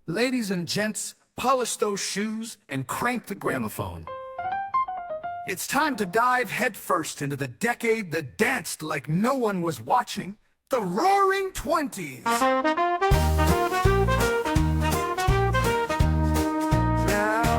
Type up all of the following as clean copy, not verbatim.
Ladies and gents, polish those shoes and crank the gramophone. It's time to dive headfirst into the decade that danced like no one was watching, the Roaring Twenties. Now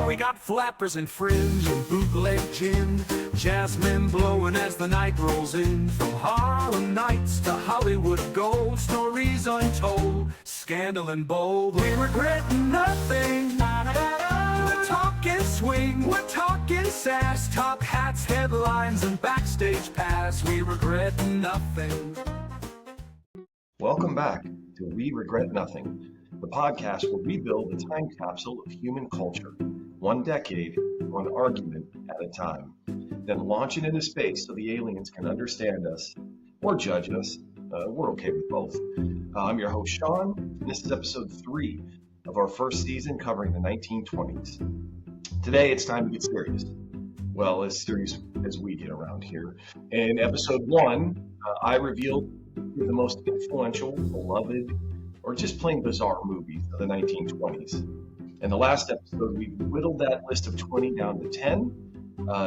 we got flappers and fringe and bootleg gin, jasmine blowing as the night rolls in. From Harlem Nights to Hollywood gold, stories untold, scandal and bold. We regret nothing. We're talking swing, we're talking sass, top hats, headlines, and backstage pass. We regret nothing. Welcome back to We Regret Nothing, the podcast where we build a time capsule of human culture, one decade, one argument at a time, then launch it into space so the aliens can understand us or judge us. We're okay with both. I'm your host, Sean, and this is episode 3 of our first season covering the 1920s. Today, it's time to get serious. Well, as serious as we get around here. In episode 1, I revealed the most influential, beloved, or just plain bizarre movies of the 1920s. In the last episode, we whittled that list of 20 down to 10.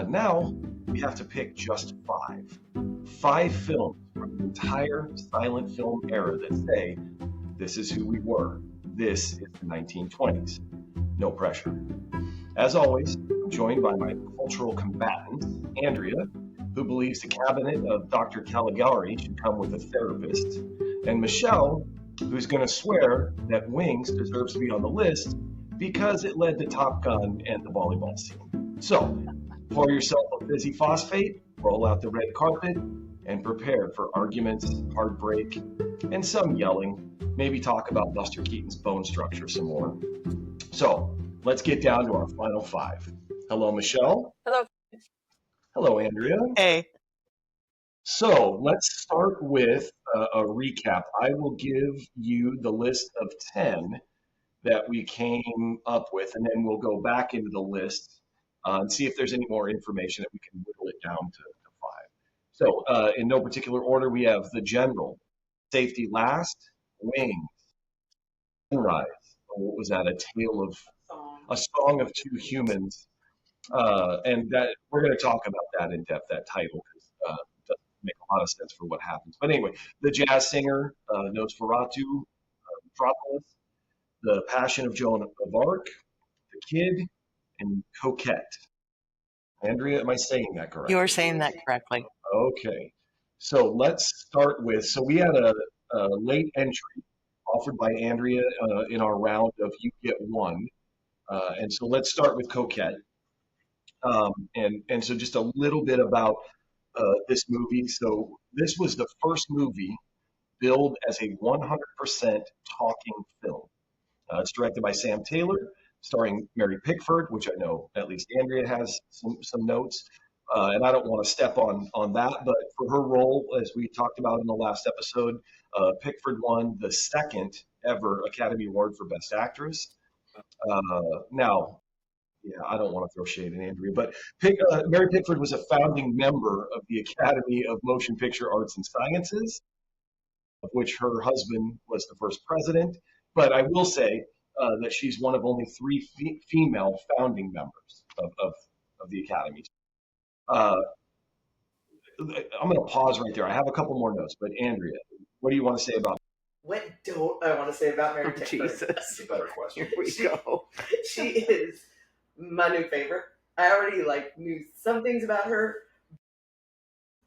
Now, we have to pick just 5. 5 films from the entire silent film era that say, this is who we were. This is the 1920s. No pressure. As always, I'm joined by my cultural combatant, Andrea, who believes the cabinet of Dr. Caligari should come with a therapist, and Michelle, who's going to swear that Wings deserves to be on the list because it led to Top Gun and the volleyball scene. So, pour yourself a fizzy phosphate, roll out the red carpet, and prepare for arguments, heartbreak, and some yelling. Maybe talk about Buster Keaton's bone structure some more. So, let's get down to our final 5. Hello, Michelle. Hello. Hello, Andrea. Hey. So let's start with a recap. I will give you the list of 10 that we came up with, and then we'll go back into the list and see if there's any more information that we can whittle it down to 5. So in no particular order, we have The General, Safety Last, Wings, Sunrise. What was that? A Song of Two Humans. And that we're going to talk about that in depth, that title, because it doesn't make a lot of sense for what happens. But anyway, The Jazz Singer, Nosferatu, Metropolis, The Passion of Joan of Arc, The Kid, and Coquette. Andrea, am I saying that correctly? You are saying that correctly. Okay. So let's start with, so we had a late entry offered by Andrea in our round of You Get One. And so let's start with Coquette. And so just a little bit about this movie. So this was the first movie billed as a 100% talking film. It's directed by Sam Taylor, starring Mary Pickford, which I know at least Andrea has some notes. And I don't want to step on that, but for her role, as we talked about in the last episode, Pickford won the 2nd ever Academy Award for Best Actress. Now, yeah, I don't want to throw shade at Andrea, but Mary Pickford was a founding member of the Academy of Motion Picture Arts and Sciences, of which her husband was the first president. But I will say that she's one of only 3 female founding members of the Academy. I'm going to pause right there. I have a couple more notes, but Andrea, what do you want to say about? What don't I want to say about Mary Pickford? Jesus. That's a better question. Here we go. She is my new favorite. I already knew some things about her.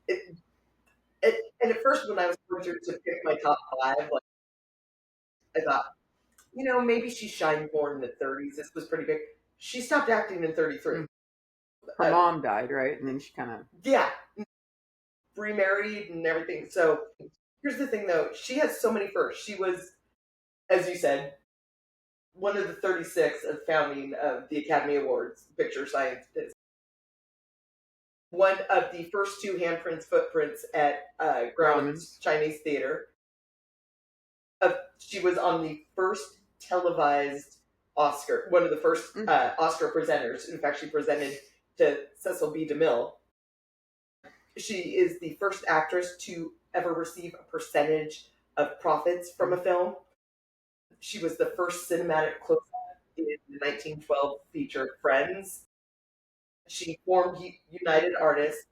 And at first, when I was going to pick my top 5, I thought, maybe she shined more in the 30s. This was pretty big. She stopped acting in 33. Her mom died, right? And then she kind of... Yeah. Remarried and everything. So here's the thing, though. She has so many firsts. She was, as you said, one of the 36 of founding of the Academy Awards, Picture Scientists. One of the first 2 handprints, footprints at Grauman's Chinese Theater. She was on the first televised Oscar, one of the first Oscar presenters. In fact, she presented to Cecil B. DeMille. She is the first actress to ever receive a percentage of profits from a film. She was the first cinematic close-up in the 1912 feature Friends. She formed United Artists.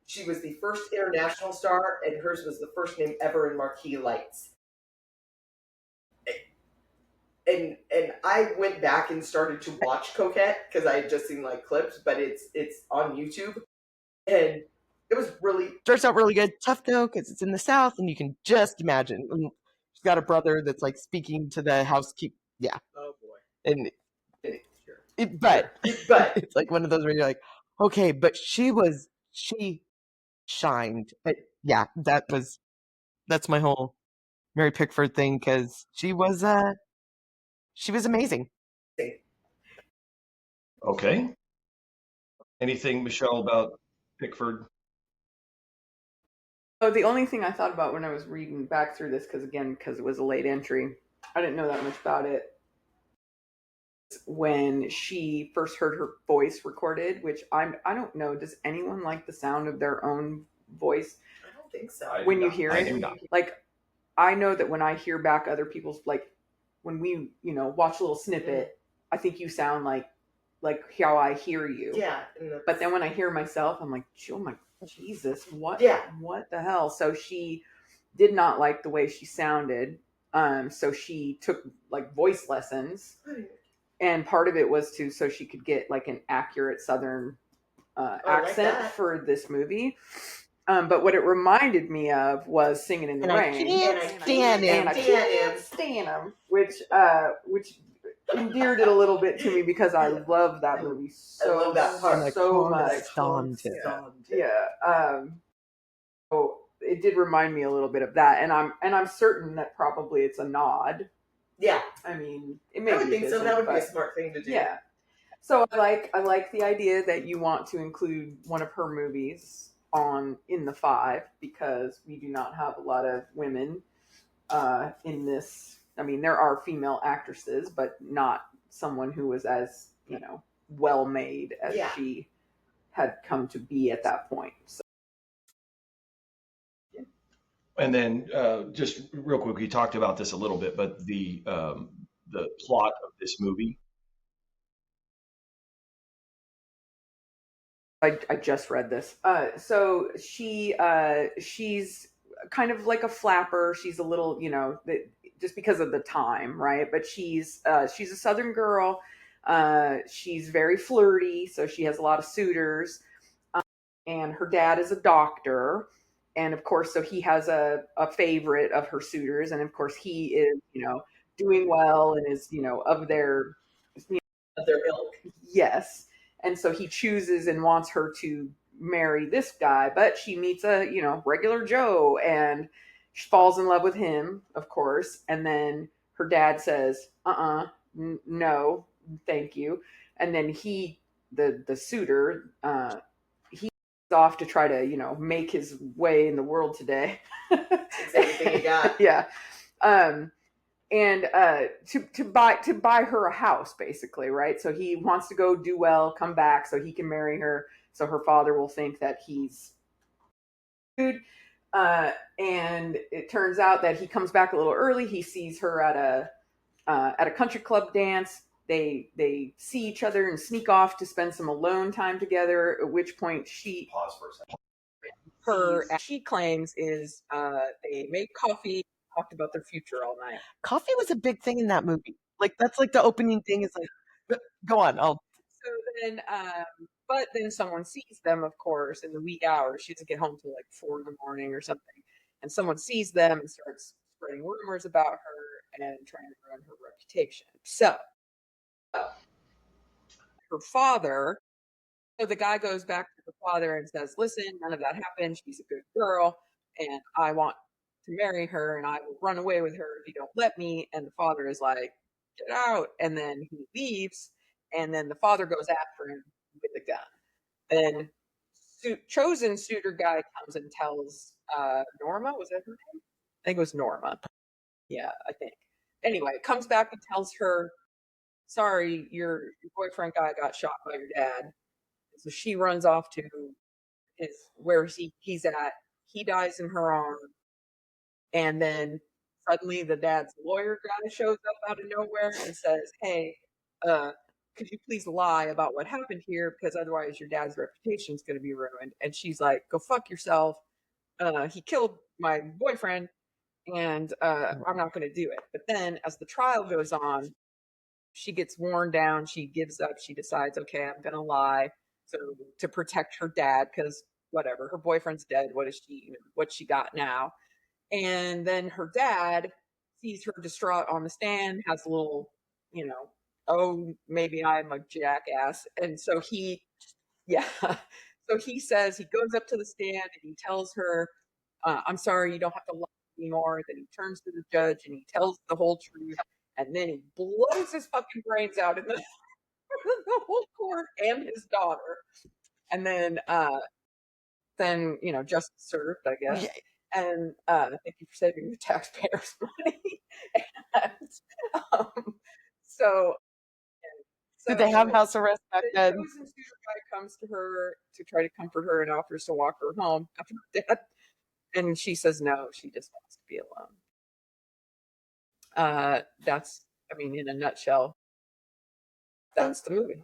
She was the first international star, and hers was the first name ever in marquee lights. And I went back and started to watch Coquette because I had just seen like clips, but it's on YouTube, and it was really Starts out really good. Tough though, because it's in the South, and you can just imagine. She's got a brother that's like speaking to the housekeeper. Yeah. oh boy. And Sure. but But it's like one of those where you're like, okay, but she shined. But yeah, that's my whole Mary Pickford thing, because she was amazing. Okay. Anything, Michelle, about Pickford? Oh, the only thing I thought about when I was reading back through this, because it was a late entry, I didn't know that much about it. When she first heard her voice recorded, which I don't know, does anyone like the sound of their own voice? I don't think so. When you hear I it, do not. like I know that when I hear back other people's, like when we watch a little snippet, I think you sound like how I hear you. Yeah. But then when I hear myself, I'm like, oh my Jesus, what? Yeah. What the hell? So she did not like the way she sounded. So she took like voice lessons, and part of it was so she could get like an accurate Southern accent for this movie. But what it reminded me of was Singing in the Rain. And I can't stand him. Which endeared it a little bit to me because I love that movie so, I love that part. so much. Yeah. So it did remind me a little bit of that, and I'm certain that probably it's a nod. Yeah. I mean, it I may would be think so. That would be a smart thing to do. Yeah. So I like the idea that you want to include one of her movies in the 5, because we do not have a lot of women in this. I mean, there are female actresses, but not someone who was as well made as she had come to be at that point. So. And then just real quick, we talked about this a little bit, but the plot of this movie. I just read this. So she's kind of like a flapper. She's a little, just because of the time, right? But she's a Southern girl. She's very flirty, so she has a lot of suitors. And her dad is a doctor, and of course, so he has a favorite of her suitors, and of course, he is, doing well and is, of their ilk. Yes. And so he chooses and wants her to marry this guy, but she meets a, regular Joe, and she falls in love with him, of course. And then her dad says, no, thank you. And then the suitor, he's off to try to, make his way in the world today. It's everything you got. Yeah. And to buy her a house, basically, right? So he wants to go do well, come back, so he can marry her, so her father will think that he's good. And it turns out that he comes back a little early. He sees her at a country club dance. They see each other and sneak off to spend some alone time together. At which point she Pause for a second. she claims is they made coffee, talked about their future all night. Coffee was a big thing in that movie. Like that's like the opening thing is like, go on. So then, but then someone sees them, of course, in the wee hours. She doesn't get home till like 4 in the morning or something, and someone sees them and starts spreading rumors about her and trying to ruin her reputation. So her father. So the guy goes back to the father and says, "Listen, none of that happened. She's a good girl, and I want to marry her, and I will run away with her if you don't let me." And the father is like, "Get out!" And then he leaves, and then the father goes after him with a gun. Then chosen suitor guy comes and tells Norma, was that her name? I think it was Norma. Yeah, I think. Anyway, comes back and tells her, "Sorry, your boyfriend guy got shot by your dad." So she runs off to where he's at. He dies in her arms, and then suddenly the dad's lawyer guy shows up out of nowhere and says, "Hey, could you please lie about what happened here? Because otherwise your dad's reputation is going to be ruined." And she's like, "Go fuck yourself. He killed my boyfriend, and I'm not going to do it." But then as the trial goes on, she gets worn down. She gives up. She decides, okay, I'm going to lie. So to protect her dad, because whatever, her boyfriend's dead. What's she got now? And then her dad sees her distraught on the stand, has a little, oh, maybe I'm a jackass. And so yeah. So he says, he goes up to the stand and he tells her, "I'm sorry, you don't have to lie anymore." Then he turns to the judge and he tells the whole truth. And then he blows his fucking brains out in the, the whole court and his daughter. And then justice served, I guess. And thank you for saving the taxpayers' money. And so, Did they have house arrest back the then? chosen suitor guy comes to her to try to comfort her and offers to walk her home after her dad. And she says no, she just wants to be alone. That's, in a nutshell, that's the movie.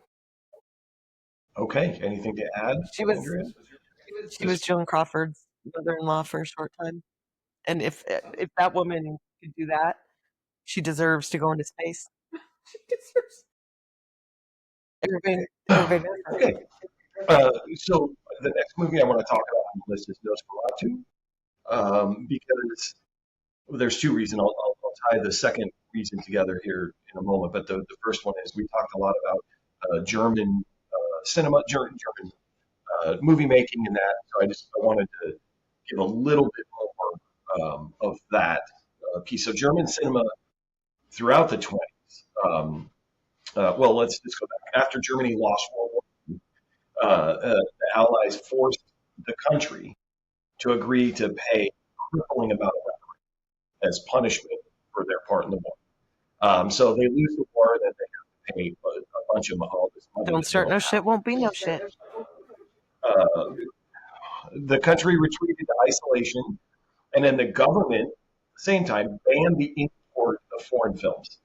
Okay, anything to add? She was Andrea? she was Joan Crawford's mother-in-law for a short time, and if that woman could do that, she deserves to go into space. She deserves. Everybody knows that. Okay. So the next movie I want to talk about on the list is Nosferatu, because there's two reasons. I'll tie the second reason together here in a moment, but the first one is we talked a lot about German cinema, German movie making, and that. So I wanted to give a little bit more of that piece of German cinema throughout the 20s. Well, let's just go back. After Germany lost World War II, the Allies forced the country to agree to pay a crippling amount of money as punishment for their part in the war. So they lose the war, then they have to pay a bunch of all this money. Don't start no shit, won't be no shit. The country retreated to isolation, and then the government, at the same time, banned the import of foreign films.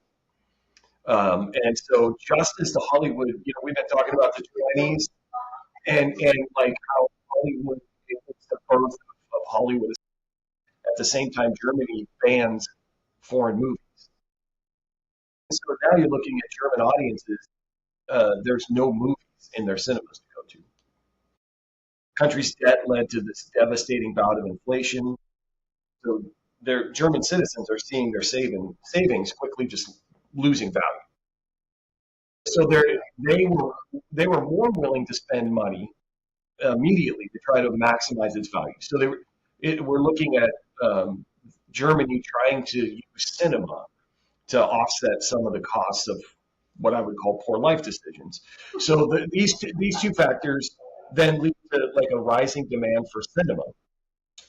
And so just as the Hollywood, we've been talking about the 20s and like how Hollywood, it's the birth of Hollywood. At the same time, Germany bans foreign movies. So now you're looking at German audiences, there's no movies in their cinemas to go to. Country's debt led to this devastating bout of inflation. So their German citizens are seeing their savings quickly just losing value. So they were more willing to spend money immediately to try to maximize its value. So we're looking at Germany trying to use cinema to offset some of the costs of what I would call poor life decisions. So these two factors then lead to like a rising demand for cinema.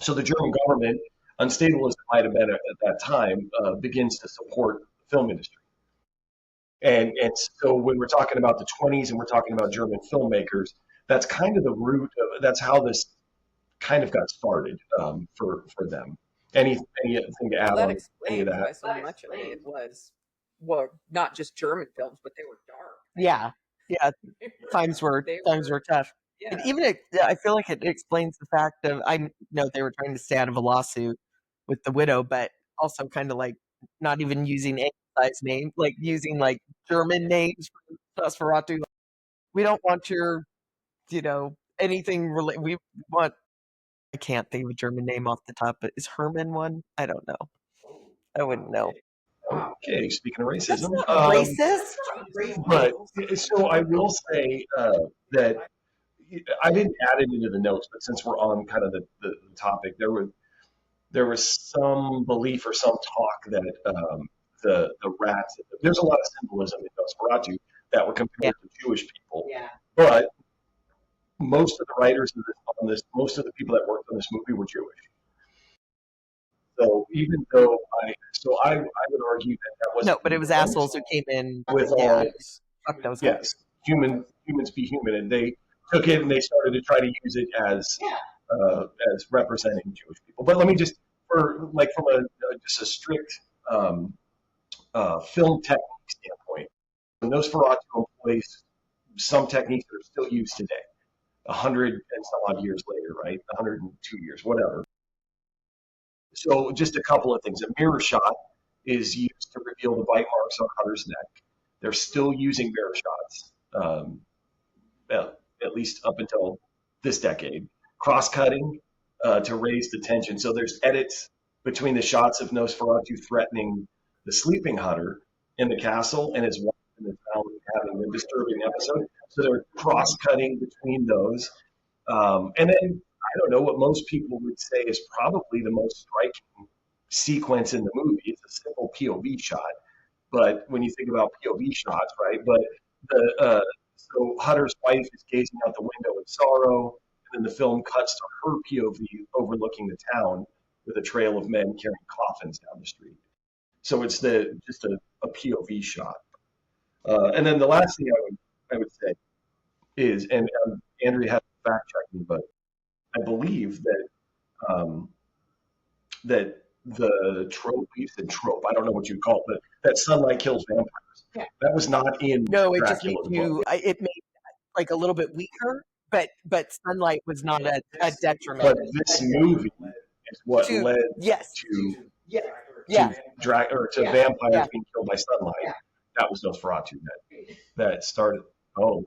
So the German government, unstable as it might have been at that time, begins to support the film industry. And so when we're talking about the 20s and we're talking about German filmmakers, that's kind of the root of, that's how this kind of got started for them. Anything to add on any of that? Why so much of it was, not just German films, but they were dark. Yeah, times were tough. Yeah. And even I feel like it explains the fact of, I know they were trying to stay out of a lawsuit with the widow, but also kind of like not even using size name, like using like German names for Nosferatu. We don't want your, anything related. We want. I can't think of a German name off the top, but is Herman one? I don't know. I wouldn't know. Okay, speaking of racism, That's not racist. But so I will say that I didn't add it into the notes, but since we're on kind of the topic, there was some belief or some talk that the rats. There's a lot of symbolism in Nosferatu that were compared to Jewish people. Yeah. But most of the writers on this, most of the people that worked on this movie were Jewish. So even though I would argue that was no, but it was assholes who came in with all this. Fuck those guys. Yes, humans be human, and they took it and they started to try to use it as representing Jewish people. But let me just, from a just a strict film technique standpoint, Nosferatu employs some techniques that are still used today, 100 and some odd years later, right? 102 years, whatever. So just a couple of things. A mirror shot is used to reveal the bite marks on Hunter's neck. They're still using mirror shots, at least up until this decade. Cross-cutting to raise the tension. So there's edits between the shots of Nosferatu threatening the sleeping Hunter in the castle and his wife in the town having a disturbing episode. So they're cross-cutting between those. And then, I don't know, what most people would say is probably the most striking sequence in the movie. It's a simple POV shot. But when you think about POV shots, right? But so Hunter's wife is gazing out the window in sorrow, and then the film cuts to her POV overlooking the town with a trail of men carrying coffins down the street. So it's just a POV shot. And then the last thing I would say is, and Andrea has to fact check me, but I believe that that the trope, you said trope, I don't know what you call it, but that sunlight kills vampires. Yeah. That was not in No, it just Dracula's made book. it made like a little bit weaker, but sunlight was not a detriment. But this movie is what To- led yes. to Yeah. vampires being killed by sunlight. Yeah. That was Nosferatu that started. Oh.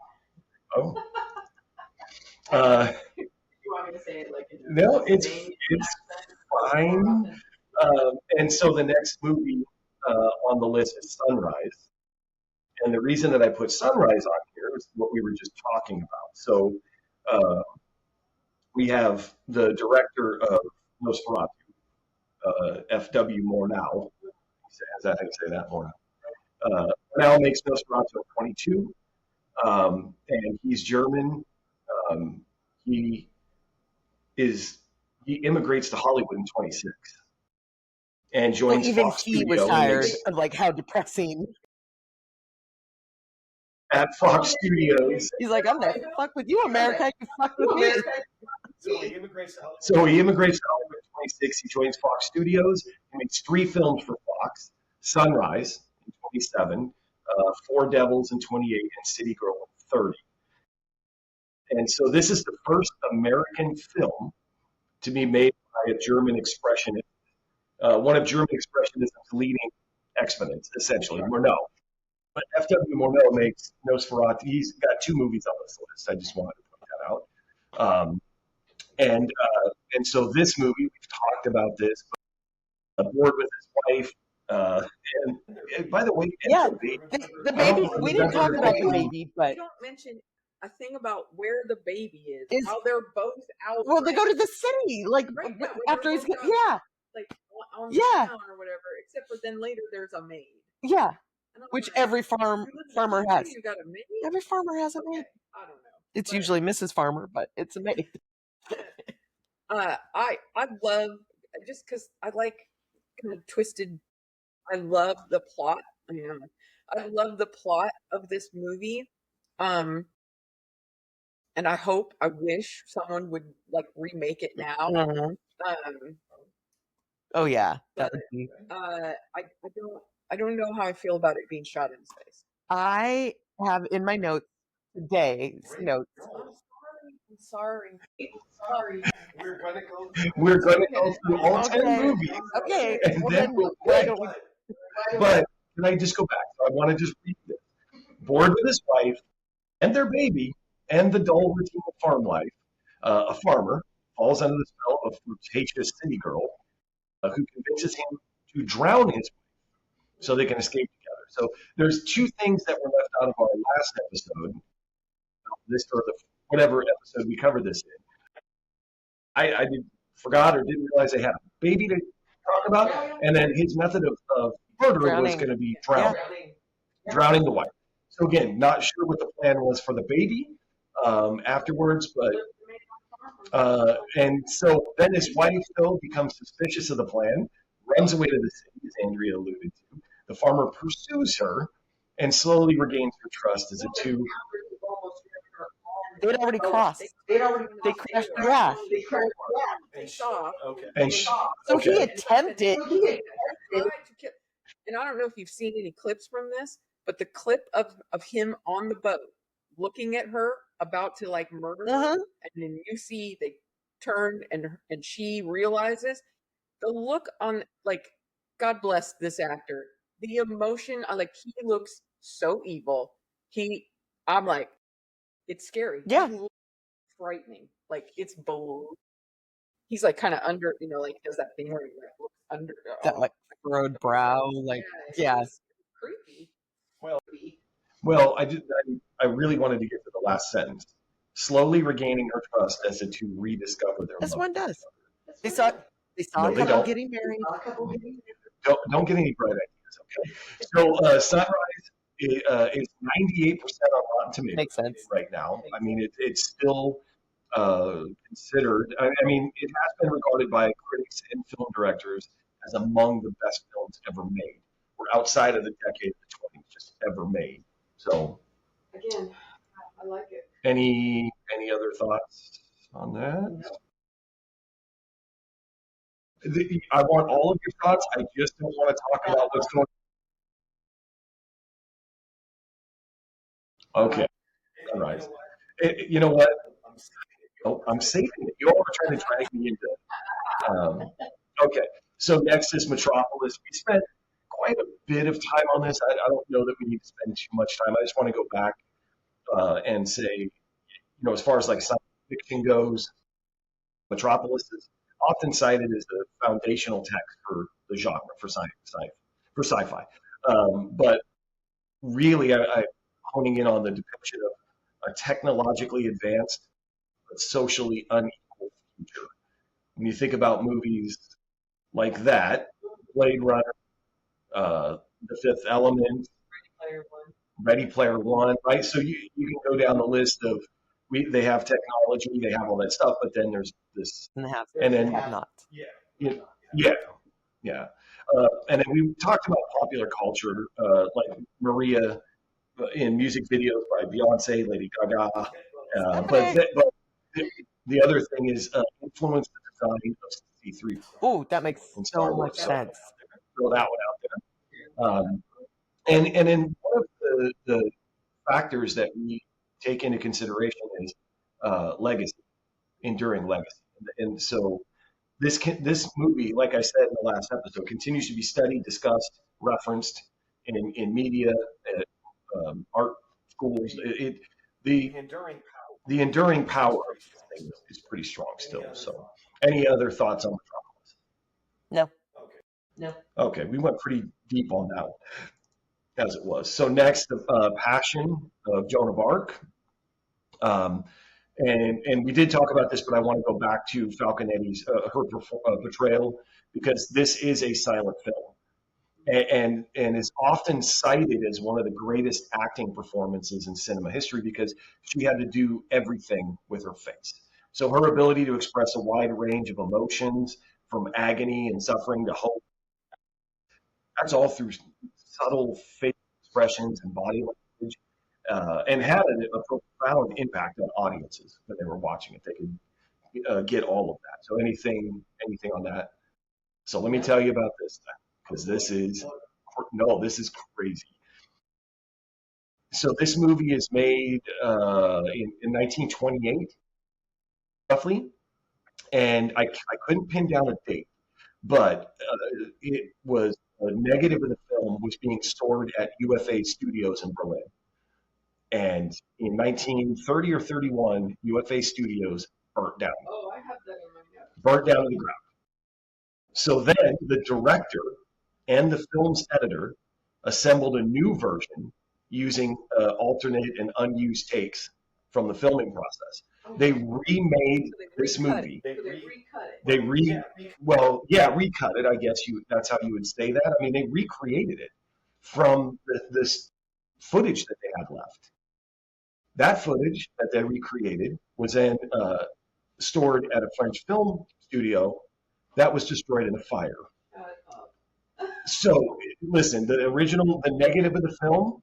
You want me to say it like in No, it's Spain fine. And so the next movie on the list is Sunrise. And the reason that I put Sunrise on here is what we were just talking about. So we have the director of Nosferatu, F.W. Murnau. Is that how you say that, Murnau? Murnau makes Nosferatu at 22, and he's German. He immigrates to Hollywood in 26 and joins Even Fox he Studio. was tired of like how depressing. At Fox Studios. He's like, I'm not fuck with you, America. You fuck with me. So he immigrates to Hollywood in 26. He joins Fox Studios. He makes 3 films for Fox: Sunrise in 27, Four Devils in 28, and City Girl in 30. And so this is the first American film to be made by a German expressionist, one of German expressionism's leading exponents, essentially, Murnau. But F.W. Murnau makes Nosferatu. He's got 2 movies on this list. I just wanted to point that out. And so this movie, we've talked about this, but bored with his wife. And by the way, Yeah, baby, the baby. We didn't talk about the baby, but You don't mention a thing about where the baby Is- how they're both out. well, they go to the city like Right, yeah, when after they're he's both out. like on the Yeah. town or whatever. Except for then later there's a maid. yeah, And I'm which like, every you live in farmer the has. city, You got a maid. Every farmer has a maid. Okay, I don't know. It's But, usually Mrs. Farmer, but it's a maid. I love just because I like kind of twisted. I love the plot. I love the plot of this movie. And I wish someone would like remake it now. Mhm. Oh yeah, that would be. I don't know how I feel about it being shot in space. I have in my notes today's notes. I'm sorry. we're going to go through all 10 Okay. movies. Okay, And well then then we'll why pick. don't we? But can I just go back? So I want to just read this. Bored with his wife and their baby and the dull routine of farm life, a farmer falls under the spell of a flirtatious city girl who convinces him to drown his wife so they can escape together. So there's 2 things that were left out of our last episode, this or whatever episode we covered this in. I forgot or didn't realize they had a baby to talk about, and then his method of murder was Drowning. going to be drowning the wife. So again, not sure what the plan was for the baby afterwards, but and so then his wife though becomes suspicious of the plan, runs away to the city, as Andrea alluded to. The farmer pursues her and slowly regains her trust as the two. They'd already crossed. They crashed. Yeah. They saw. And So he okay. attempted. Tried to kill. And I don't know if you've seen any clips from this, but the clip of him on the boat looking at her about to like murder her, Uh-huh. and then you see they turn and she realizes the look on, like, God bless this actor, the emotion on, like, he looks so evil. I'm like, it's scary. Yeah. He looks frightening. Like, it's he's like kind of under, like does that thing where he like looks under. That like furrowed brow, like yeah. It's creepy. Well, I really wanted to get to the last sentence. Slowly regaining her trust as the two rediscover their This love. one does. They saw No, a they couple don't. getting married. Don't get any bright ideas, okay? So Sunrise is 98% on Rotten Tomatoes Makes sense. right now. I mean, it's still considered. I mean, it has been regarded by critics and film directors as among the best films ever made. We're outside of the decade of the 20s, just ever made. So, Again, I like it. any other thoughts on that? I want all of your thoughts. I just don't want to talk about what's going on. Okay. All right. You know what? I'm saving it. You all are trying to drag me into. Okay. So next is Metropolis. We spent quite a bit of time on this. I don't know that we need to spend too much time. I just want to go back and say, as far as like science fiction goes, Metropolis is often cited as the foundational text for the genre for sci-fi. But really, I'm honing in on the depiction of a technologically advanced but socially unequal future. When you think about movies like that, Blade Runner, The Fifth Element, Ready Player One, right? So you can go down the list of they have technology, they have all that stuff, but then there's this, And then not. Yeah. And then we talked about popular culture, like Maria in music videos by Beyonce, Lady Gaga. But the other thing is influence the design of C3. Oh, that makes Star so Wars. much sense. Throw that one out there. And then one of the factors that we take into consideration is legacy, enduring legacy. And so this movie, like I said in the last episode, continues to be studied, discussed, referenced in media, at art schools. The enduring power of this thing is pretty strong still. So, any other thoughts on Metropolis? No. Okay, we went pretty deep on that one, as it was. So next, the Passion of Joan of Arc. And we did talk about this, but I want to go back to Falconetti's her portrayal, because this is a silent film, and is often cited as one of the greatest acting performances in cinema history because she had to do everything with her face. So her ability to express a wide range of emotions, from agony and suffering to hope, that's all through subtle face expressions and body language. And had a profound impact on audiences when they were watching it. They could get all of that. So anything on that? So let me tell you about this, because this is crazy. So this movie is made in 1928, roughly, and I couldn't pin down a date, but it was a negative of the film was being stored at UFA Studios in Berlin. And in 1930 or 31, UFA Studios burnt down. Oh, I have that in my notes. Burnt down to the ground. So then the director and the film's editor assembled a new version using alternate and unused takes from the filming process. They remade this movie. They recut it. Recut it. I guess that's how you would say that. I mean, they recreated it from this footage that they had left. That footage that they recreated was then stored at a French film studio that was destroyed in a fire. So, listen, the negative of the film,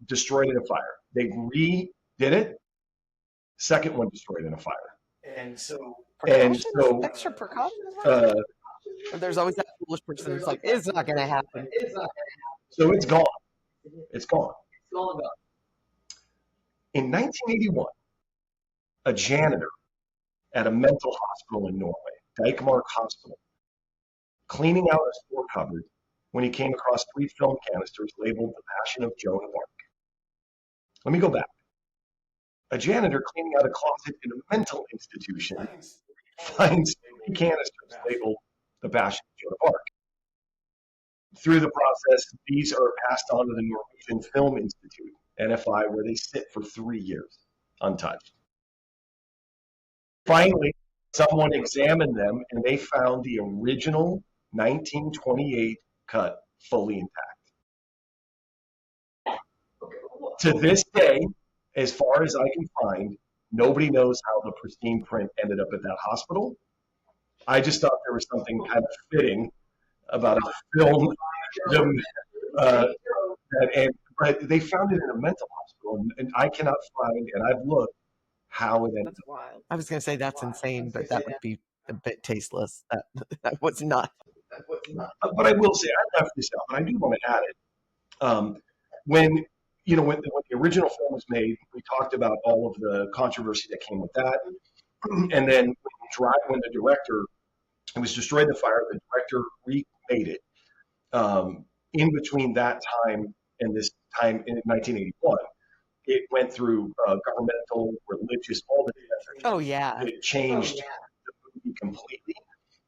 destroyed in a fire. They redid it, Second one destroyed in a fire. Precautions? so, Extra precautions? Uh, Or there's always that foolish person who's like, it's not going to happen. so it's gone. It's gone. In 1981, a janitor at a mental hospital in Norway, Dikemark Hospital, cleaning out a store cupboard when he came across 3 film canisters labeled The Passion of Joan of Arc. Let me go back. A janitor cleaning out a closet in a mental institution finds 3 canisters labeled The Passion of Joan of Arc. Through the process, these are passed on to the Norwegian Film Institute, NFI, where they sit for 3 years, untouched. Finally, someone examined them and they found the original 1928 cut fully intact. To this day, as far as I can find, nobody knows how the pristine print ended up at that hospital. I just thought there was something kind of fitting about a film. But they found it in a mental hospital, and I cannot find, and I've looked, how it ended That's wild. I was going to say that's insane, but that would be a bit tasteless. That was not. But I will say, I left this out, but I do want to add it. When the original film was made, we talked about all of the controversy that came with that. And then when the director, it was destroyed in the fire, the director remade it. In between that time and this time in 1981, it went through governmental, religious, all the censorship. Oh, yeah. It changed the movie completely.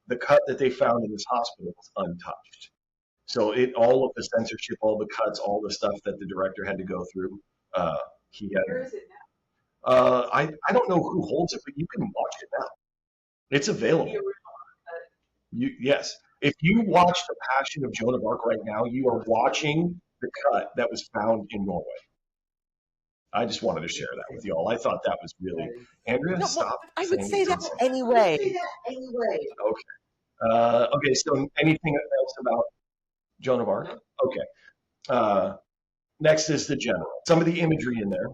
The cut that they found in this hospital was untouched. So all of the censorship, all the cuts, all the stuff that the director had to go through, he had. Where is it now? I don't know who holds it, but you can watch it now. It's available. Yes. If you watch The Passion of Joan of Arc right now, you are watching the cut that was found in Norway. I just wanted to share that with you all. I thought that was really... Andrea, stop. I would say that anyway. Okay. Okay, so anything else about Joan of Arc? Okay. Next is the general. Some of the imagery in there.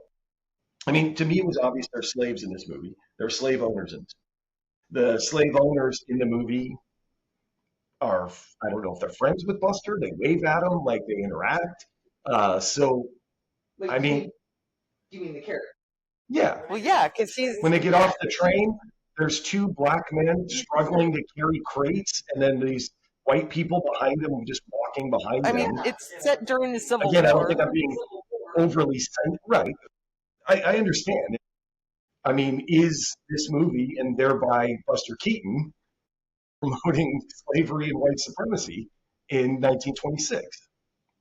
I mean, to me, it was obvious there are slaves in this movie. There are slave owners in this. The slave owners in the movie are, I don't know if they're friends with Buster. They wave at him, like they interact. I mean... You mean the character? Yeah. Well, yeah, because he's... When they get off the train, there's 2 black men struggling to carry crates, and then these white people behind them just walking behind them. I mean, it's set during the Civil War. Again, I don't think I'm being overly right. I understand. I mean, is this movie, and thereby Buster Keaton, promoting slavery and white supremacy in 1926?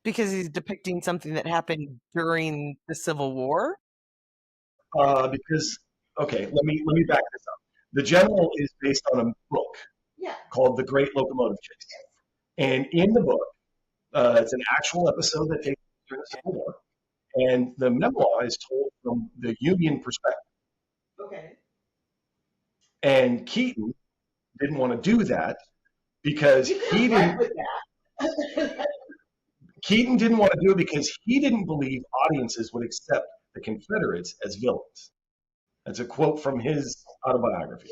Because he's depicting something that happened during the Civil War? Because, okay, let me back this up. The General is based on a book called The Great Locomotive Chase. And in the book, it's an actual episode that takes place during the Civil War. And the memoir is told from the Union perspective. Okay. And Keaton didn't want to do that because he didn't... Keaton didn't want to do it because he didn't believe audiences would accept the Confederates as villains. That's a quote from his autobiography.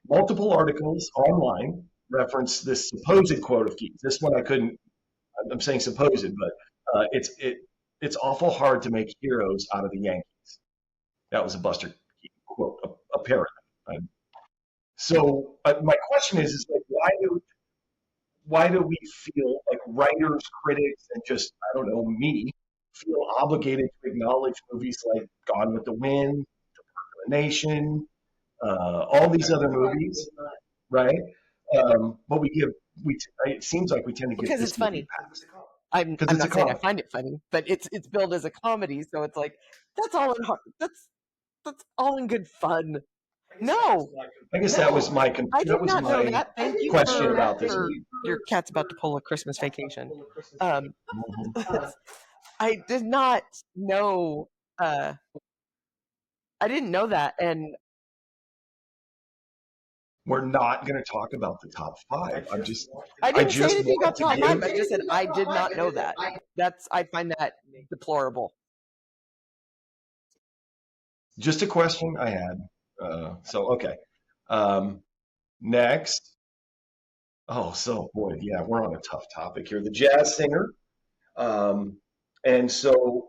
Multiple articles online reference this supposed quote of Keaton's. This one I couldn't, I'm saying supposed, but it's awful hard to make heroes out of the Yankees. That was a Buster Keaton quote, apparently. So my question is like, why do we feel like writers, critics, and just, I don't know, me, feel obligated to acknowledge movies like Gone with the Wind, The Birth of a Nation, all these other movies, right? But it seems like we tend to give Because this it's funny. pass. I'm not saying I comedy. find it funny, but it's billed as a comedy, so it's like that's all in that's all in good fun. No, I guess that was my I did not know that. Thank you question for, about this for movie. your cat's about to pull a Christmas vacation. Mhm. I did not know. I didn't know that, and We're not going to talk about the top 5. I didn't say just anything about want top to 5. give- I just said I did not know that. I find that deplorable. Just a question I had. Okay. Um, next. Oh, so boy, yeah, we're on a tough topic here. The jazz singer. Um, and so,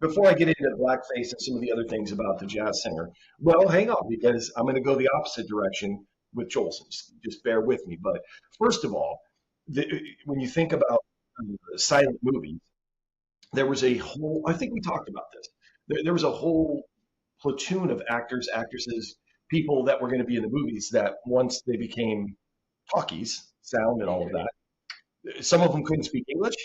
before I get into Blackface and some of the other things about the jazz singer, well, hang on, because I'm going to go the opposite direction with Jolson. Just bear with me. But first of all, when you think about silent movies, there was a whole, I think we talked about this. There was a whole platoon of actors, actresses, people that were going to be in the movies that once they became talkies, sound and all of that, some of them couldn't speak English.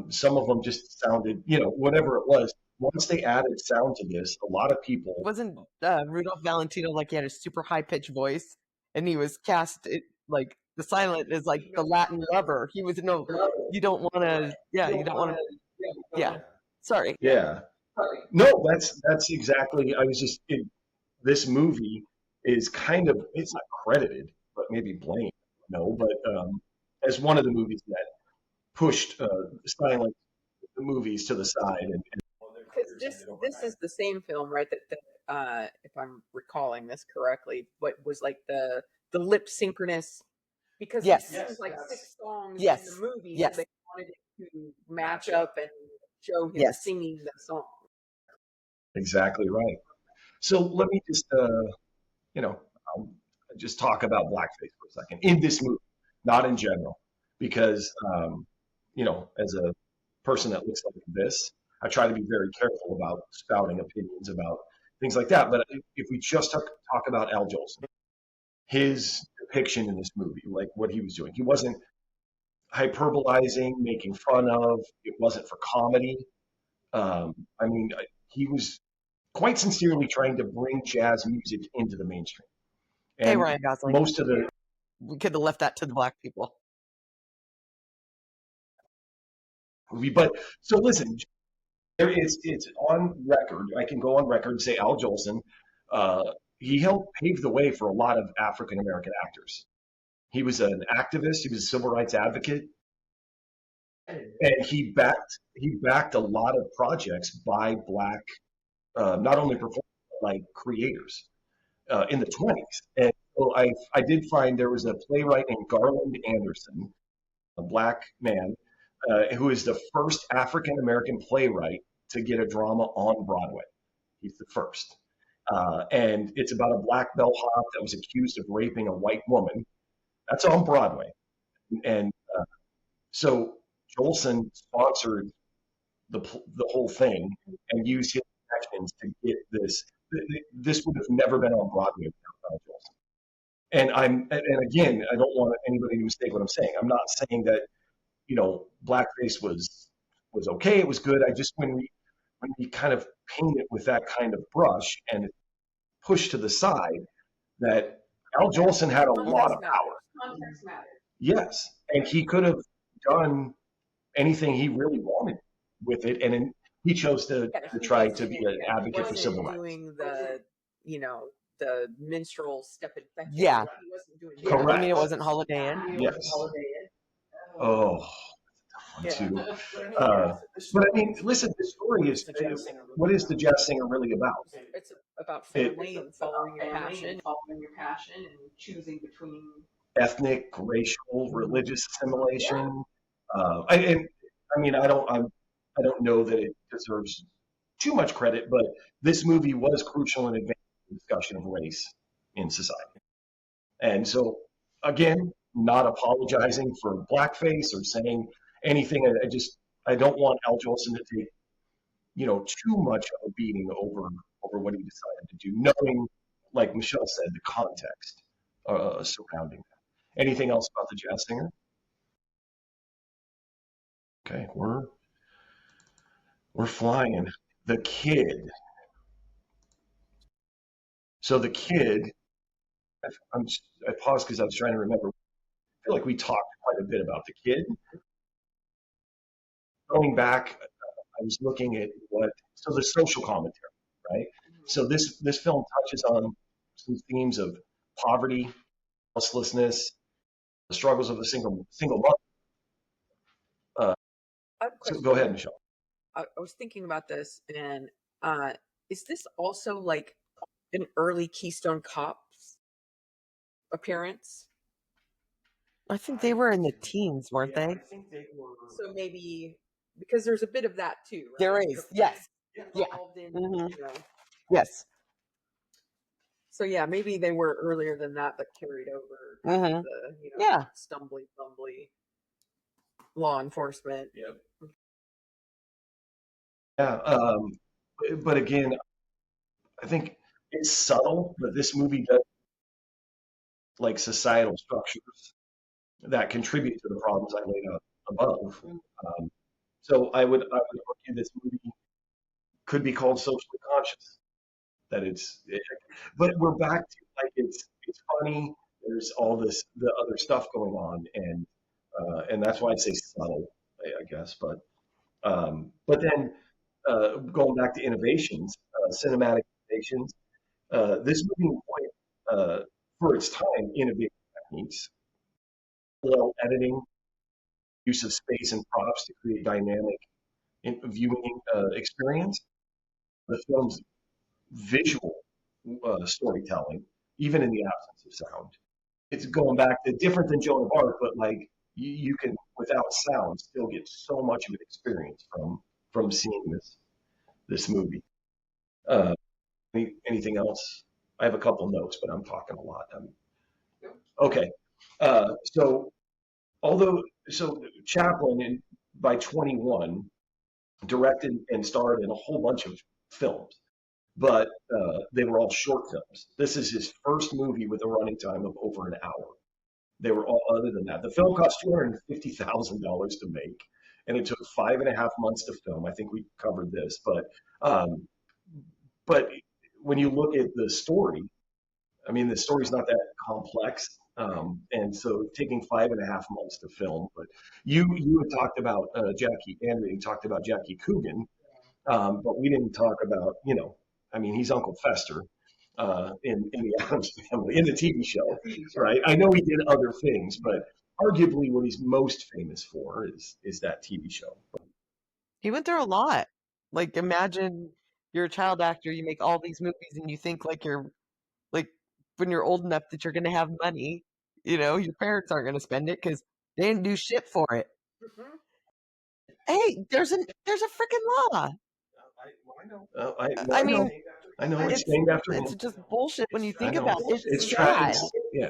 Some of them just sounded, whatever it was. Once they added sound to this, a lot of people, Wasn't Rudolph Valentino like he had a super high pitched voice, and he was cast like the silent is like the Latin lover. He was no, you don't want to, yeah, you don't want to, yeah. Sorry. yeah, no, that's exactly. I was just this movie is kind of it's not credited, but maybe blamed, but as one of the movies that pushed silent movies to the side and Because this is the same film, right? That if I'm recalling this correctly, what was like the lip synchronous, because he Yes. sings like 6 songs in Yes. the movie, Yes. so they wanted it to match up and show him Yes. singing the song. exactly right. So let me just you know, um, just talk about blackface for a second in this movie, not in general, because as a person that looks like this, I try to be very careful about spouting opinions about things like that. But if we just talk about Al Jolson, his depiction in this movie, like what he was doing, he wasn't hyperbolizing, making fun of. It wasn't for comedy. I mean, he was quite sincerely trying to bring jazz music into the mainstream. Hey, And Ryan Gosling. most of the We could have left that to the black people. movie, but so listen, it's on record. I can go on record and say Al Jolson, uh, he helped pave the way for a lot of African American actors. He was an activist. He was a civil rights advocate, and he backed a lot of projects by black, not only performers but like creators in the 20s. And so I did find there was a playwright named Garland Anderson, a black man, who is the first African American playwright to get a drama on Broadway. He's the first. And it's about a black bellhop that was accused of raping a white woman. That's on Broadway. And so Jolson sponsored the whole thing and used his connections to get this. This would have never been on Broadway without Jolson. And again, I don't want anybody to mistake what I'm saying. I'm not saying that blackface was okay. It was good. I just when we kind of paint it with that kind of brush and push to the side that Al Jolson had a lot of power. Context matters. Yes, and he could have done anything he really wanted with it, and he chose to try to be an advocate for civil rights. Doing the minstrel step infection. Yeah. He wasn't doing Correct. I mean, it wasn't Holiday Inn. Yes. Oh, that's a tough one too. But I mean, listen, the story is what is the jazz singer really about? It's about family and following your passion, and choosing between Ethnic, racial, religious assimilation. I mean, I don't know that it deserves too much credit, but this movie was crucial in advancing the discussion of race in society. And so, again, not apologizing for blackface or saying anything. I don't want Al Jolson to take too much of a beating over what he decided to do, knowing, like Michelle said, the context surrounding that. Anything else about the jazz singer? Okay, we're flying. The kid. So the kid. I paused because I was trying to remember. I feel like we talked quite a bit about the kid. Going back, I was looking at the social commentary, right? So this film touches on some themes of poverty, houselessness, the struggles of a single mother. So go ahead, Michelle. I was thinking about this, and is this also like an early Keystone Cops appearance? I think they were in the teens, weren't Yeah, I they? think they were. So maybe because there's a bit of that too, right? There is, yes. Yeah. Involved in, Mhm. you know. Yes. So yeah, maybe they were earlier than that, but carried over Mhm. the, you know, Yeah. stumbly bumbly law enforcement. Yep. Yeah, but again, I think it's subtle, but this movie does like societal structures that contribute to the problems I laid out above. So I would argue this movie could be called socially conscious. That but we're back to like it's funny. There's all this the other stuff going on, and that's why I say subtle, I guess. But then going back to innovations, cinematic innovations, this movie employed for its time innovative techniques, parallel editing, use of space and props to create dynamic viewing experience. The film's visual storytelling, even in the absence of sound. It's going back to different than Joan of Arc, but like you can without sound still get so much of an experience from seeing this movie. Uh, anything else? I have a couple notes, but I'm talking a lot. Okay. So although so Chaplin by 21 directed and starred in a whole bunch of films, but they were all short films. This is his first movie with a running time of over an hour. They were all other than that. The film cost $250,000 to make, and it took 5.5 months to film. I think we covered this, um, but when you look at the story, I mean, the story's not that complex. And so taking 5.5 months to film, but you had talked about Jackie, Andrew, you talked about Jackie Coogan, but we didn't talk about, I mean, he's Uncle Fester in the Addams Family, in the TV show, right? I know he did other things, but arguably what he's most famous for is that TV show. He went through a lot. Like, imagine you're a child actor, you make all these movies, and you think like you're like when you're old enough that you're going to have money, your parents aren't going to spend it because they didn't do shit for it. Mhm. Hey, there's a freaking law. I know. I mean, I know it's it's named after it's him. just bullshit when you I think know. about it. It's It's sad. yeah,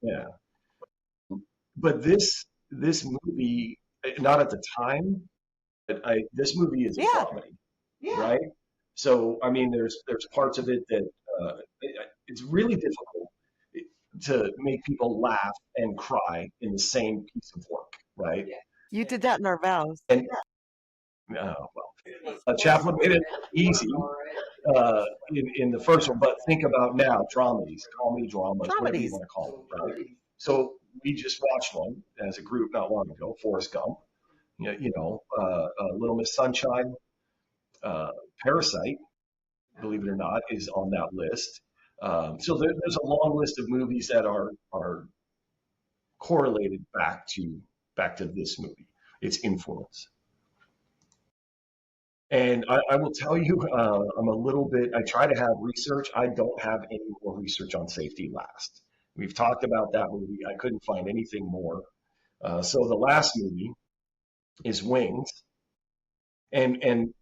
yeah. But this movie, not at the time, but this movie is a Yeah. comedy, right? So I mean, there's parts of it that it's really difficult to make people laugh and cry in the same piece of work, right? You did that in our vows. And Chaplin made it easy in the first one, but think about now dramedies, comedy dramas, whatever you Dramedies. want to call them, right? So we just watched one as a group not long ago, Forrest Gump, Little Miss Sunshine, uh, Parasite, believe it or not, is on that list. So there's a long list of movies that are correlated back to this movie, its influence. And I will tell you, I'm a little bit, I try to have research. I don't have any more research on Safety Last. We've talked about that movie. I couldn't find anything more. So the last movie is Wings. And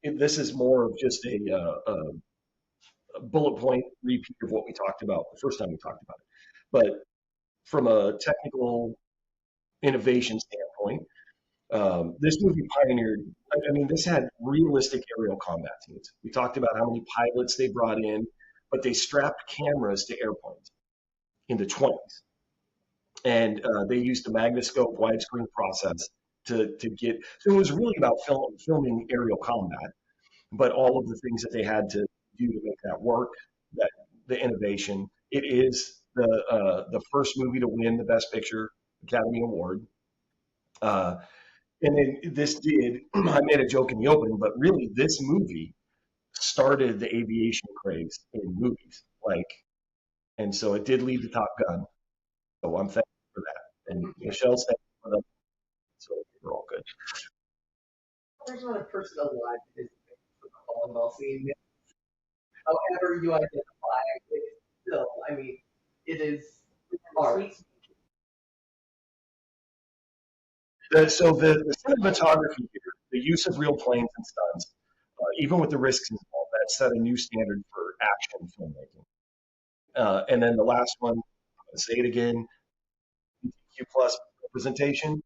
this is more of just a bullet point repeat of what we talked about the first time we talked about it. But from a technical innovation standpoint, this movie pioneered. I mean, this had realistic aerial combat scenes. We talked about how many pilots they brought in, but they strapped cameras to airplanes in the 20s, and they used the magnoscope widescreen process to get. So it was really about filming aerial combat, but all of the things that they had to do to make that work, that the innovation. It is the first movie to win the Best Picture Academy Award. Uh, and then this did, I made a joke in the opening, but really this movie started the aviation craze in movies. And so it did lead to Top Gun. So I'm thankful for that. And Michelle's thankful for that. So we're all good. There's not a person alive that is the volleyball scene. however you identify, it's still, I mean, it is art. So the cinematography here, the use of real planes and stunts, even with the risks involved, that set a new standard for action filmmaking. And then the last one, I'm going to say it again, LGBTQ plus representation,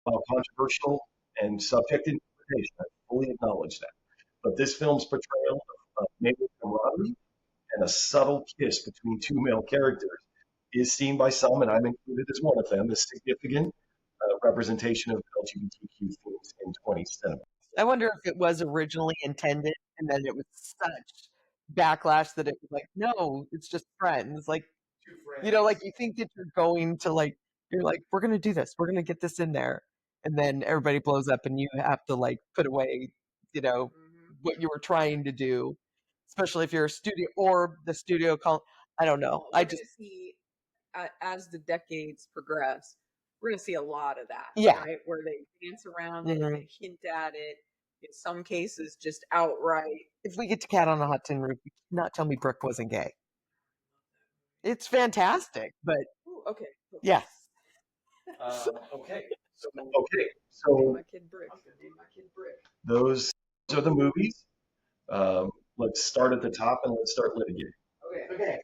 while controversial and subject to interpretation, I fully acknowledge that. But this film's portrayal of male camaraderie and a subtle kiss between two male characters is seen by some, and I'm included as one of them, as significant representation of LGBTQ themes in 20 cinema. I wonder if it was originally intended and then it was such backlash that it was like, no, it's just friends. Like, you know, like you think that you're going to like, you're like, we're going to do this, we're going to get this in there. And then everybody blows up and you have to like put away, you know, what you were trying to do, especially if you're a studio or the studio call. I don't know. We're I gonna just, see as the decades progress, we're gonna see a lot of that, yeah. right? Where they dance around it, Mhm. they hint at it. In some cases, just outright. If we get to Cat on a Hot Tin Roof, you cannot tell me Brooke wasn't gay. It's fantastic, but Ooh, okay. yeah. Okay, so My kid Brick. My kid Brick. those are the movies. Let's start at the top and let's start litigating. Okay.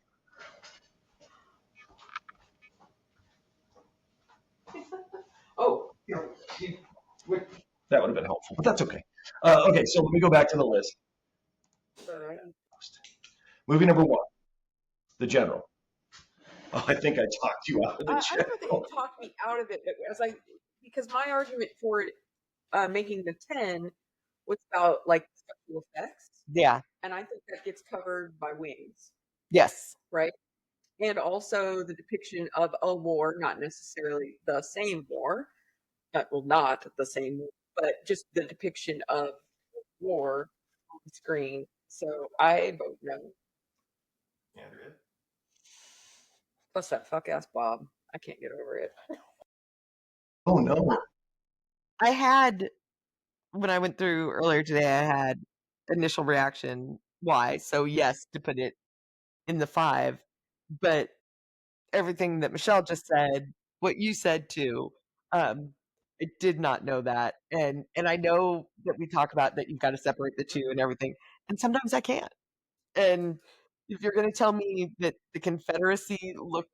Oh, That would have been helpful, but that's okay. Okay, so let me go back to the list. Movie number one, The General. Oh, I think I talked you out of The I don't think General. it talked me out of it, but as because my argument for it making the 10 was about like special effects, Yeah. and I think that gets covered by Wings, Yes. right? And also the depiction of a war, not necessarily the same war, well, not the same, but just the depiction of war on the screen. So I vote no. Andrea? Plus that fuck ass Bob. I can't get over it. Oh, no. I had, when I went through earlier today, I had initial reaction, why? So, yes, to put it in the 5, but everything that Michelle just said, what you said too, I did not know that. And I know that we talk about that you've got to separate the two and everything, and sometimes I can't. And if you're going to tell me that the Confederacy looked,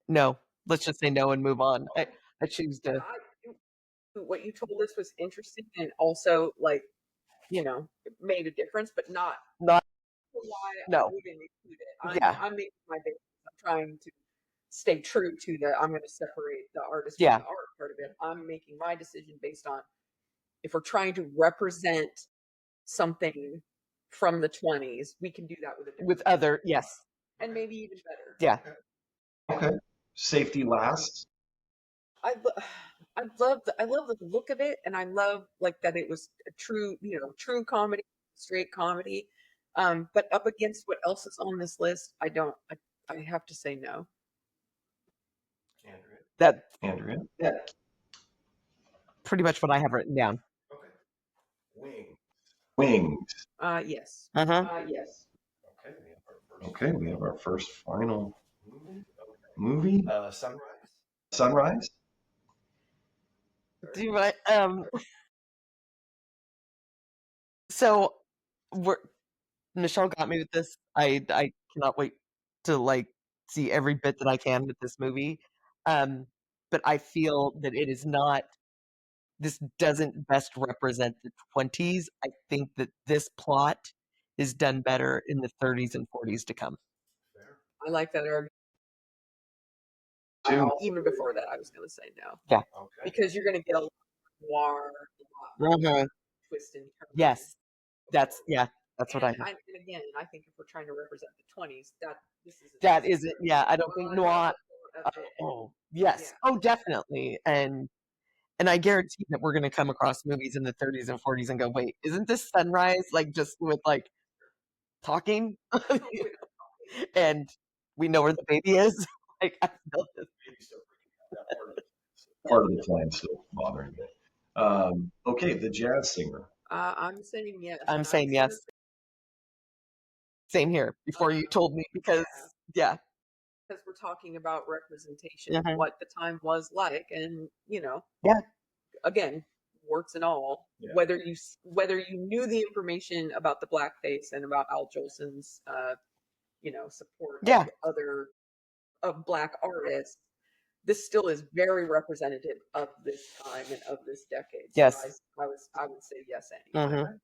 no, let's just say no and move on. I choose to What you told us was interesting and also like, it made a difference, but not not, why I no, wouldn't include it. yeah, I'm making my basis. I'm trying to stay true to the. I'm going to separate the artist from yeah, the art part of it. I'm making my decision based on if we're trying to represent something from the 20s, we can do that with a different with other, yes, and maybe even better. yeah, Okay. Safety last. I lo- I love the look of it, and I love like that it was a true true comedy, straight comedy. But up against what else is on this list, I don't. I have to say no. Andrea? that Andrea? pretty much what I have written down. Okay. Wings. Yes. yes. Okay, we have our first final movie. Sunrise. Do you want, so Michelle got me with this. I cannot wait to like see every bit that I can with this movie. But I feel that it is not. This doesn't best represent the 20s. I think that this plot is done better in the 30s and 40s to come. I like that argument. Two. Even before that, I was going to say no. Yeah. Okay. Because you're going to get a lot of noir, a lot of twist and turn. Yes, that's what I. And again, I think if we're trying to represent the 20s, this is That isn't. Yeah, I don't think noir. Oh yes. Yeah. Oh, definitely. And I guarantee that we're going to come across movies in the 30s and 40s and go, wait, isn't this Sunrise like just with like talking? And we know where the baby is. Like I feel this. Part of the plan still bothering me. Okay, The Jazz Singer. I'm saying yes. I'm saying yes. Same here. Before you told me, because yeah. Because we're talking about representation, Mhm. what the time was like, and Yeah. again, warts and all. Yeah. Whether you knew the information about the blackface and about Al Jolson's, support Yeah. of black artists, this still is very representative of this time and of this decade. Yes. So I would say yes anyway. Mhm.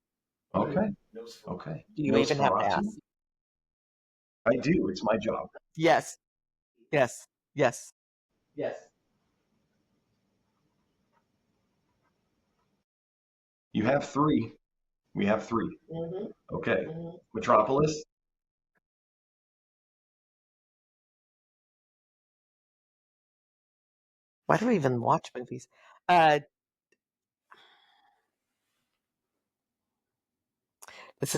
Okay. Okay. Do you even have to Nosferatu? ask? I do. It's my job. Yes. Yes. Yes. Yes. You have 3. We have 3. Mm-hmm. Okay. Mm-hmm. Metropolis? Why do we even watch movies? This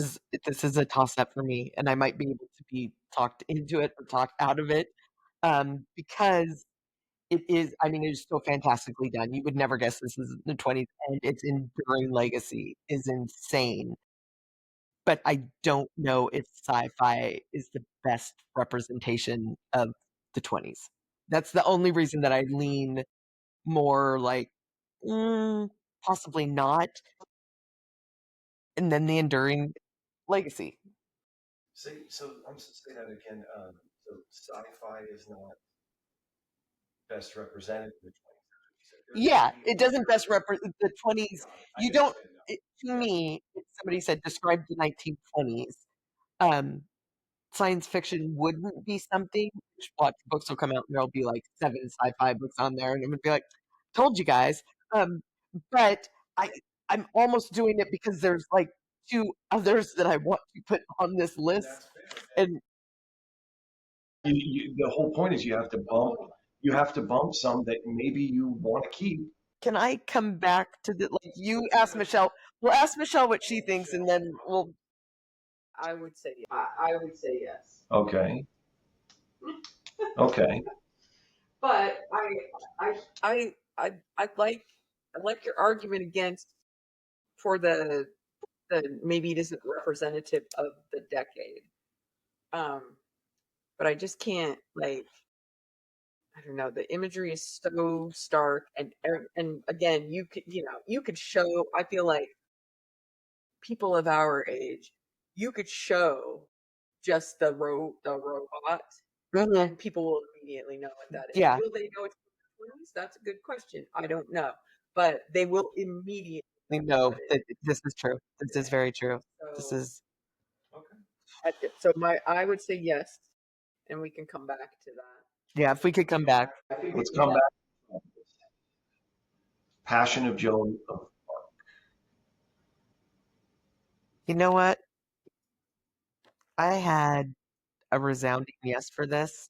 is a toss up for me, and I might be able to be talked into it or talked out of it, because it is. I mean, it is so fantastically done. You would never guess this is the 20s, and its enduring legacy is insane. But I don't know if sci-fi is the best representation of the 20s. That's the only reason that I lean more like, possibly not, and then the enduring legacy. Say that again. So sci-fi is not best represented in the 20s. Yeah, it doesn't best represent the 20s. You don't. To me, if somebody said describe the 1920s, um, science fiction wouldn't be something. Watch, books will come out and there'll be like 7 sci-fi books on there, and it would be like, "Told you guys." But I'm almost doing it because there's like 2 others that I want to put on this list, and The whole point is you have to bump some that maybe you want to keep. can I come back to the like you ask Michelle? We'll ask Michelle what she thinks, and then we'll. I would say yes. I would say yes. Okay. Okay. But I like your argument against for the maybe it isn't representative of the decade. But I just can't I don't know. The imagery is so stark, and again, you could show. I feel like people of our age, you could show just the robot, Mhm. and people will immediately know what that is. Yeah. Will they know it's from the 20s? That's a good question. I don't know, but they will immediately. We know that this is true. This is very true. This So, is so I would say yes, and we can come back to that. yeah. If we could come back, Let's come back. Passion of Joan. you know what? I had a resounding yes for this,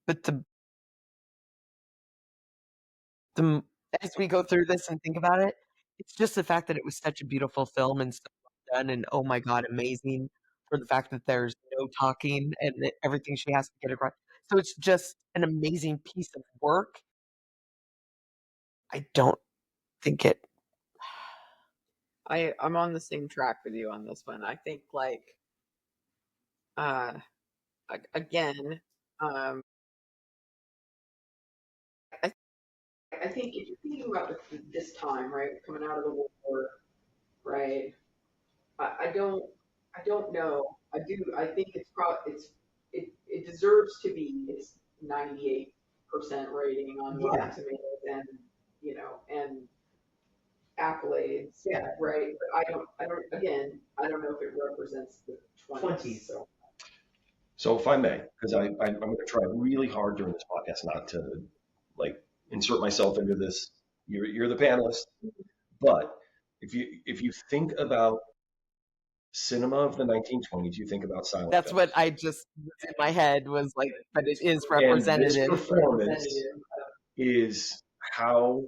but the as we go through this and think about it, it's just the fact that it was such a beautiful film and so well done, and oh my god, amazing for the fact that there's no talking and that everything she has to get across. So it's just an amazing piece of work. I don't think it. I'm on the same track with you on this one. I think uh again, I I think if you're thinking about this time, right, coming out of the war, right? I don't know. I think it deserves to be its 98% rating on Rotten Tomatoes, and and accolades, right? But I don't know if it represents the 20s. So if I may, because I'm going to try really hard during this podcast not to like insert myself into this. You're the panelist, but if you think about cinema of the 1920s, you think about silent That's films. what I just was in my head was like, but it is And this representative. performance is how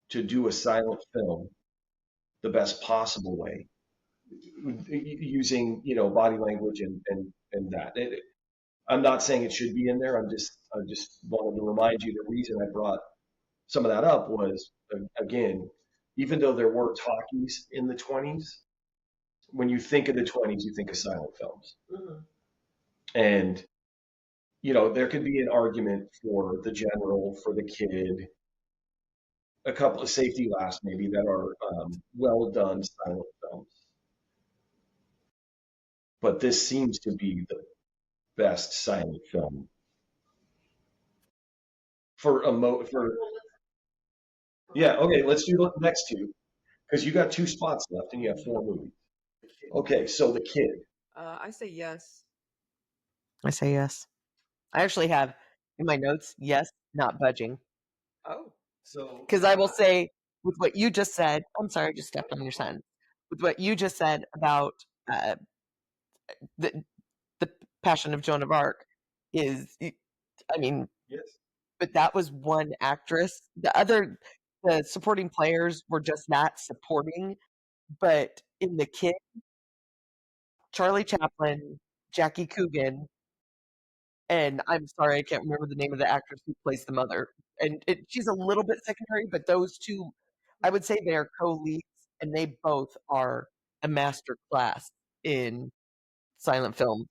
to do a silent film the best possible way, using body language and that. I'm not saying it should be in there. I just wanted to remind you the reason I brought some of that up was again, even though there were talkies in the 20s, when you think of the 20s, you think of silent films. Mhm. And, you know, there could be an argument for the general, for the kid, a couple of safety laughs maybe that are well done silent films. But this seems to be the best silent film for yeah. Okay, let's do the next two because you got 2 spots left and you have 4 movies. Okay, so the kid. I say yes. I say yes. I actually have in my notes, yes, not budging. Oh, So Because I will say, with what you just said, I'm sorry, I just stepped on your sentence. With what you just said about uh, the Passion of Joan of Arc is, I mean, yes. but that was one actress. The supporting players were just that supporting. But in the kid, Charlie Chaplin, Jackie Coogan, and I'm sorry, I can't remember the name of the actress who plays the mother. And she's a little bit secondary, but those two, I would say they are co-leads, and they both are a master class in silent film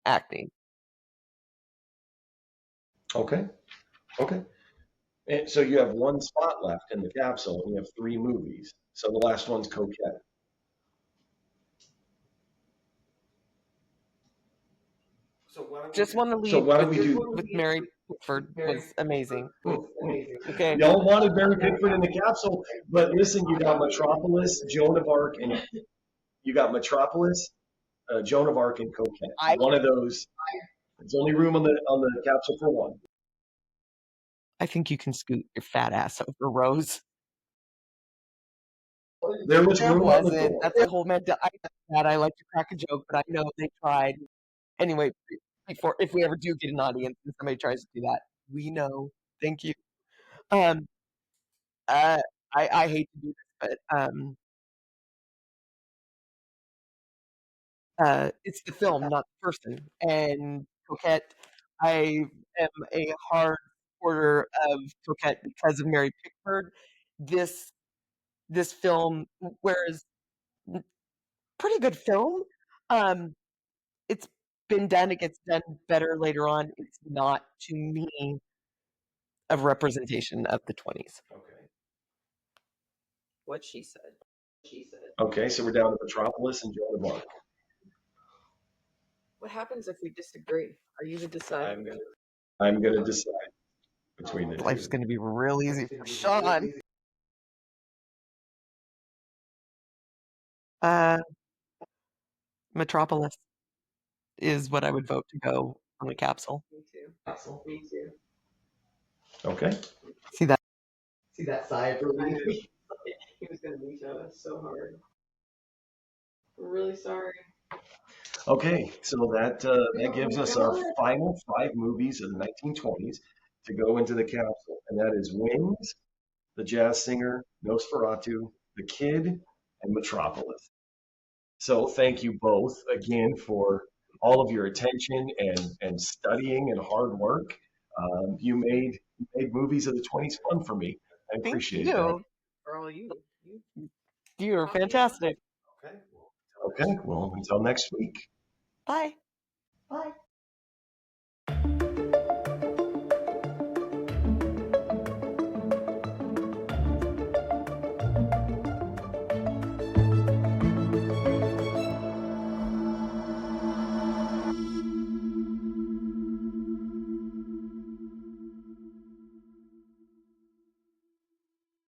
acting. Okay. Okay. And so you have 1 spot left in the capsule, and you have 3 movies. So the last one's Coquette. Just want to So leave why don't we do? with Mary Pickford was amazing. Okay. Y'all wanted Mary Pickford in the capsule, but listen, you got Metropolis, Joan of Arc, and you got Metropolis, Joan of Arc, and Coquette. I One of those. There's only room on the capsule for one. think you can scoot your fat ass over Rose. There was There room on the wasn't. door. That's a whole I like to crack a joke, but I know they tried. Anyway, before if we ever do get an audience and somebody tries to do that, we know. Thank you. Um, uh, I hate to do this, but it's the film, not the person. And Coquette, I am a hard supporter of Coquette because of Mary Pickford. This this film, whereas pretty good film, um, it's been done. It gets done better later on. It's not to me a representation of the 20s. Okay. what she said. Okay, so we're down to Metropolis and Joan of Arc. What happens if we disagree? Are you the decider? I'm gonna decide between the Life's two. going to be real easy for Sean. Uh, Metropolis is what I would vote to go on the capsule. Me too. Me too. Okay. See that? See that sigh of relief? He was gonna veto us so hard. We're really sorry. Okay, so that gives us our final 5 movies of the 1920s to go into the capsule, and that is Wings, The Jazz Singer, Nosferatu, The Kid, and Metropolis. So thank you both again for all of your attention and studying and hard work. You made movies of the 20s fun for me. I Thank appreciate you. that. For all you. You're fantastic. Okay, well, until next week. Bye. Bye.